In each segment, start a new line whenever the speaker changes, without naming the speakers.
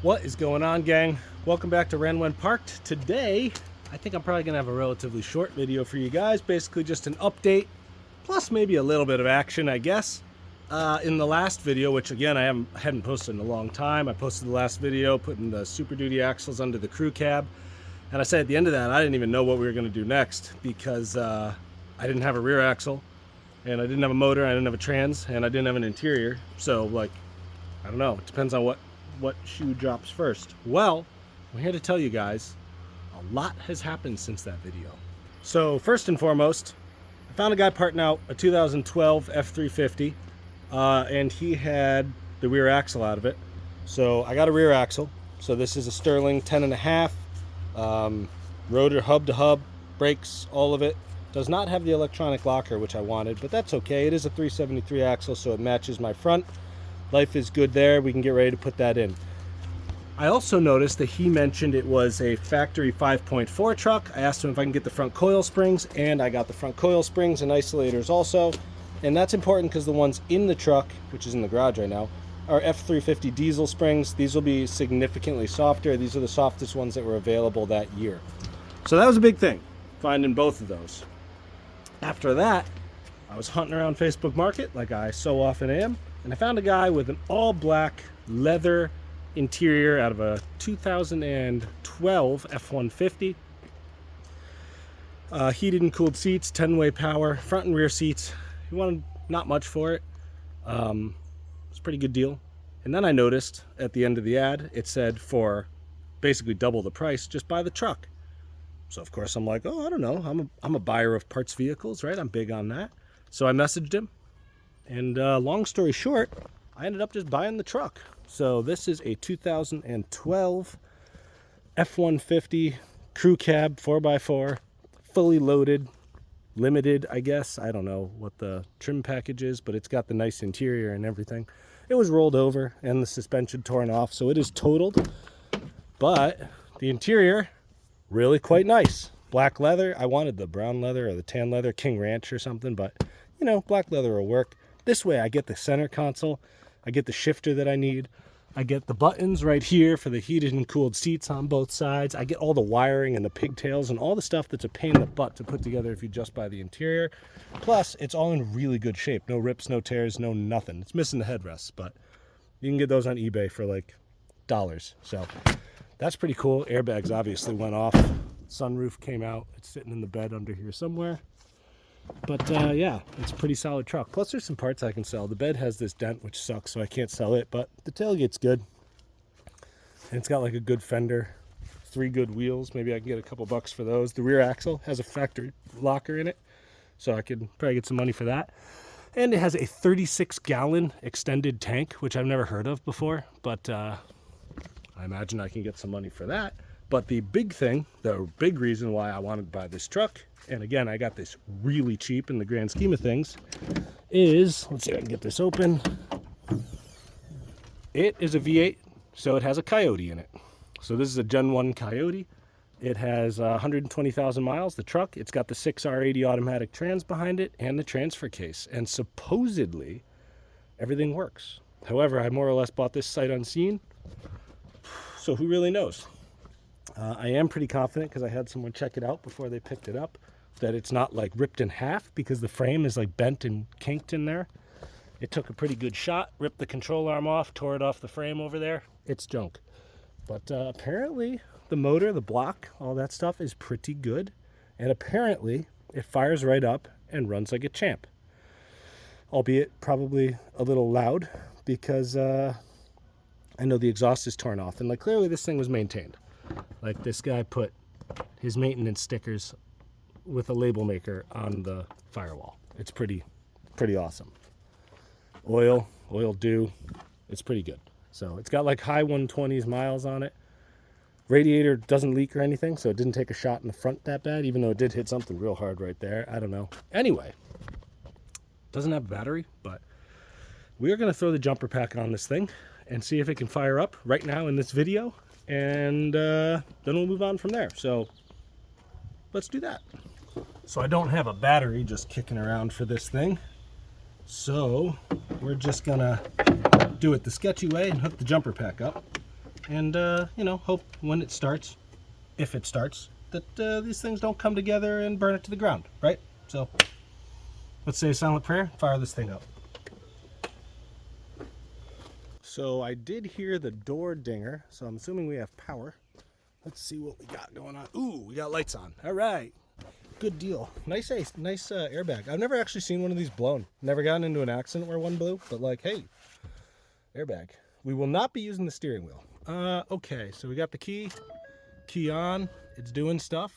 What is going on, gang? Welcome back to Ran When Parked. Today, I think I'm probably going to have a relatively short video for you guys. Basically just an update, plus maybe a little bit of action, I guess. In the last video, which again, I hadn't posted in a long time, I posted the last video putting the Super Duty axles under the crew cab. And I said at the end of that, I didn't even know what we were going to do next because I didn't have a rear axle, and I didn't have a motor, I didn't have a trans, and I didn't have an interior. So, like, I don't know. It depends on what shoe drops first. Well, I'm here to tell you guys a lot has happened since that video. So first and foremost, I found a guy parting out a 2012 F350 and he had the rear axle out of it. So I got a rear axle. So this is a Sterling 10.5 rotor, hub to hub, brakes, all of it. Does not have the electronic locker, which I wanted, but that's okay. It is a 373 axle, so it matches my front. Life is good there. We can get ready to put that in. I also noticed that he mentioned it was a factory 5.4 truck. I asked him if I can get the front coil springs, and I got the front coil springs and isolators also. And that's important because the ones in the truck, which is in the garage right now, are F350 diesel springs. These will be significantly softer. These are the softest ones that were available that year. So that was a big thing, finding both of those. After that, I was hunting around Facebook Market like I so often am. And I found a guy with an all-black leather interior out of a 2012 F-150. Heated and cooled seats, 10-way power, front and rear seats. He wanted not much for it. It's a pretty good deal. And then I noticed at the end of the ad, it said for basically double the price, just buy the truck. So of course I'm like, oh, I don't know. I'm a buyer of parts vehicles, right? I'm big on that. So I messaged him. And long story short, I ended up just buying the truck. So this is a 2012 F-150 crew cab 4x4, fully loaded, limited, I guess. I don't know what the trim package is, but it's got the nice interior and everything. It was rolled over and the suspension torn off, so it is totaled. But the interior, really quite nice. Black leather. I wanted the brown leather or the tan leather, King Ranch or something, but you know, black leather will work. This way I get the center console, I get the shifter that I need, I get the buttons right here for the heated and cooled seats on both sides, I get all the wiring and the pigtails and all the stuff that's a pain in the butt to put together if you just buy the interior. Plus, it's all in really good shape. No rips, no tears, no nothing. It's missing the headrests, but you can get those on eBay for like dollars. So that's pretty cool. Airbags obviously went off. Sunroof came out. It's sitting in the bed under here somewhere. But yeah, it's a pretty solid truck. Plus there's some parts I can sell. The bed has this dent, which sucks, so I can't sell it, but the tailgate's good. And it's got like a good fender, 3 good wheels. Maybe I can get a couple bucks for those. The rear axle has a factory locker in it, so I could probably get some money for that. And it has a 36-gallon extended tank, which I've never heard of before, but I imagine I can get some money for that. But the big thing, the big reason why I wanted to buy this truck, and again, I got this really cheap in the grand scheme of things, is, let's see if I can get this open. It is a V8, so it has a Coyote in it. So this is a Gen 1 Coyote. It has 120,000 miles, the truck. It's got the 6R80 automatic trans behind it and the transfer case. And supposedly, everything works. However, I more or less bought this sight unseen, so who really knows? I am pretty confident because I had someone check it out before they picked it up, that it's not like ripped in half because the frame is like bent and kinked in there. It took a pretty good shot, ripped the control arm off, tore it off the frame over there. It's junk. But apparently the motor, the block, all that stuff is pretty good. And apparently it fires right up and runs like a champ. Albeit probably a little loud because I know the exhaust is torn off. And like clearly this thing was maintained. Like this guy put his maintenance stickers with a label maker on the firewall. It's pretty awesome. Oil dew, it's pretty good. So it's got like high 120s miles on it. Radiator doesn't leak or anything, so it didn't take a shot in the front that bad, even though it did hit something real hard right there. I don't know. Anyway, doesn't have a battery, but we are going to throw the jumper pack on this thing and see if it can fire up right now in this video. And then we'll move on from there. So let's do that. So I don't have a battery just kicking around for this thing. So we're just gonna do it the sketchy way and hook the jumper pack up. and you know, hope when it starts, if it starts, that these things don't come together and burn it to the ground, right? So let's say a silent prayer, fire this thing up. So I did hear the door dinger, so I'm assuming we have power. Let's see what we got going on. Ooh, we got lights on. All right, good deal. Nice airbag. I've never actually seen one of these blown. Never gotten into an accident where one blew, but like, hey, airbag. We will not be using the steering wheel. Okay, so we got the key on. It's doing stuff.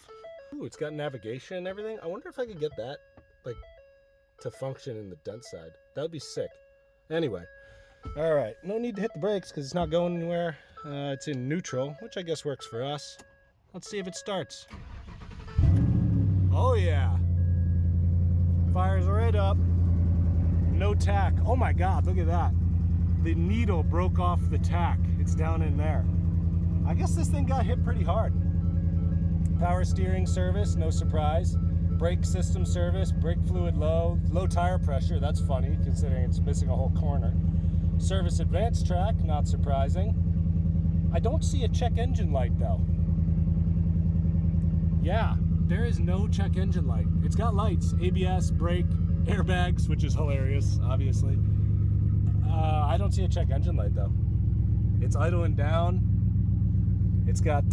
Ooh, it's got navigation and everything. I wonder if I could get that, like, to function in the Dentside. That would be sick. Anyway, all right, no need to hit the brakes because it's not going anywhere. It's in neutral, which I guess works for us. Let's see if it starts. Oh yeah, fires right up. No tack. Oh my God, look at that. The needle broke off the tack. It's down in there. I guess this thing got hit pretty hard. Power steering service, no surprise. Brake system service, brake fluid low tire pressure, that's funny considering it's missing a whole corner. Service advanced track, not surprising. I don't see a check engine light though. Yeah, there is no check engine light. It's got lights, ABS, brake, airbags, which is hilarious, obviously. I don't see a check engine light though. It's idling down. It's got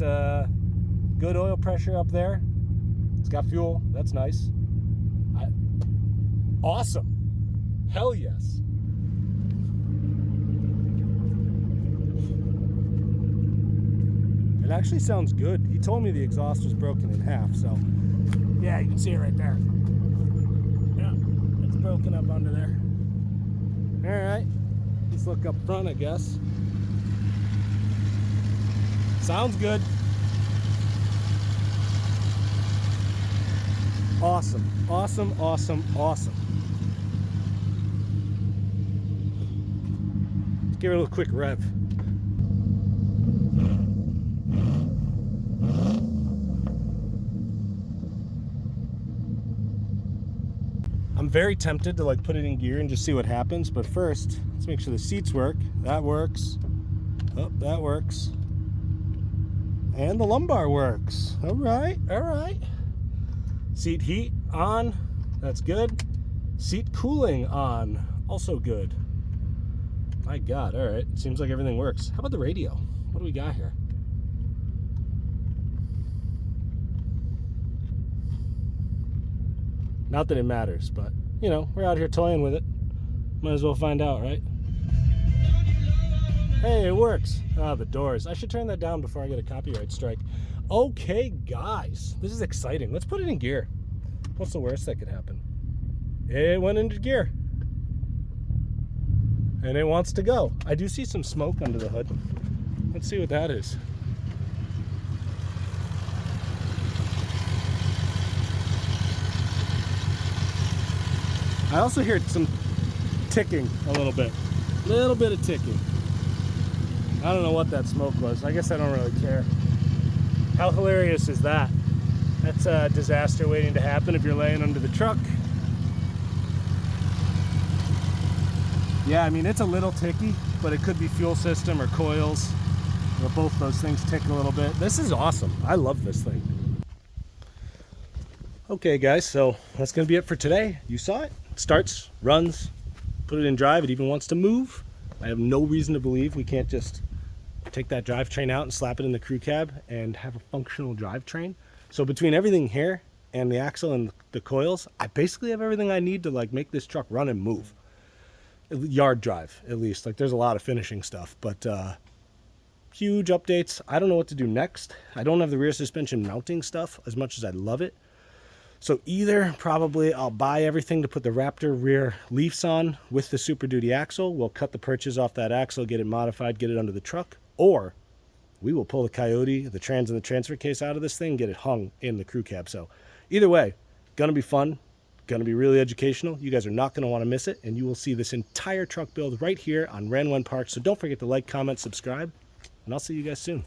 good oil pressure up there. It's got fuel. That's nice. Awesome. Hell yes. It actually sounds good. He told me the exhaust was broken in half, so yeah, you can see it right there. Yeah, it's broken up under there. All right, let's look up front, I guess. Sounds good. Awesome, awesome, awesome, awesome. Let's give it a little quick rev. I'm very tempted to like put it in gear and just see what happens, but first, let's make sure the seats work. That works. Oh, that works. And the lumbar works. All right, all right. Seat heat on, that's good. Seat cooling on, also good. My God, all right, seems like everything works. How about the radio? What do we got here? Not that it matters, but you know, we're out here toying with it. Might as well find out, right? Hey, it works. Ah, the doors. I should turn that down before I get a copyright strike. Okay, guys, this is exciting. Let's put it in gear. What's the worst that could happen? It went into gear. And it wants to go. I do see some smoke under the hood. Let's see what that is. I also hear some ticking a little bit. Little bit of ticking. I don't know what that smoke was. I guess I don't really care. How hilarious is that? That's a disaster waiting to happen if you're laying under the truck. Yeah, I mean, it's a little ticky, but it could be fuel system or coils. You know, both those things tick a little bit. This is awesome. I love this thing. Okay, guys, so that's going to be it for today. You saw it. It starts, runs, put it in drive. It even wants to move. I have no reason to believe we can't just take that drivetrain out and slap it in the crew cab and have a functional drivetrain. So between everything here and the axle and the coils, I basically have everything I need to like make this truck run and move. Yard drive, at least. Like there's a lot of finishing stuff, but huge updates. I don't know what to do next. I don't have the rear suspension mounting stuff as much as I love it. So either probably I'll buy everything to put the Raptor rear leafs on with the Super Duty axle. We'll cut the perches off that axle, get it modified, get it under the truck. Or we will pull the Coyote, the trans and the transfer case out of this thing, get it hung in the crew cab. So either way, gonna be fun, gonna be really educational. You guys are not gonna wanna miss it. And you will see this entire truck build right here on Ran One Parts. So don't forget to like, comment, subscribe, and I'll see you guys soon.